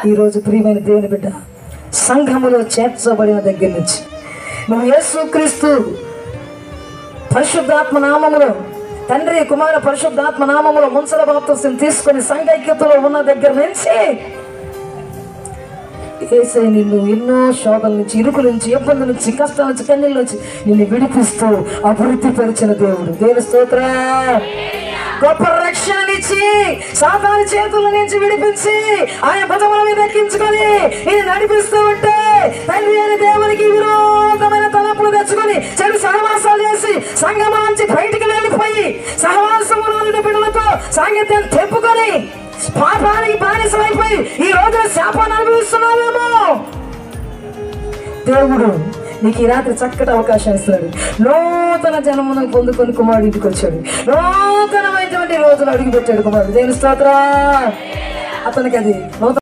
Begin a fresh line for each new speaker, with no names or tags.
ఈరోజు ప్రియమైన దేవుని బిడ్డ, సంఘములో చేర్చబడిన దగ్గర నుంచి నువ్వు యేసుక్రీస్తు పరిశుద్ధాత్మ నామములో, తండ్రి కుమార పరిశుద్ధాత్మ నామములో ముంచల బాప్తిసం తీసుకొని సంఘైక్యతలో ఉన్న దగ్గర నుంచి యేసయ్య నిన్ను ఎన్నో శోధల నుంచి, ఇరుకుల నుంచి, ఇబ్బందుల నుంచి, కష్టాల నుంచి, కన్నీళ్ళ నుంచి నిన్ను విడిపిస్తూ అభివృద్ధి పరిచిన దేవుడు. దేవుని స్తోత్రం. గొప్ప రక్షణనిచ్చి సాతాను చేతుల నుంచి విడిపించి ఆయన భుజముల మీద ఎక్కించుకొని ఇది నడిపిస్తూ ఉంటే తండ్రి అయిన దేవునికి విరోధమైన తలపులు తెచ్చుకొని చెడు సహవాసాలు చేసి సంఘము నుంచి బయటికి వెళ్ళిపోయి సహవాసములోని బిడ్డలతో సాంగత్యాన్ని తెప్పుకొని పాపానికి బానిసమైపోయి ఈ రోజు శాపాన్ని అనుభవిస్తున్నావేమో. దేవుడు నీకు ఈ రాత్రి చక్కటి అవకాశం ఇస్తున్నాడు. నూతన జన్మను పొందుకొని కుమారుడు ఇంటికి వచ్చాడు. నూతనమైనటువంటి రోజులు అడుగు పెట్టాడు కుమారుడు. దేవుని స్తోత్రం. అతనికి అది నూతన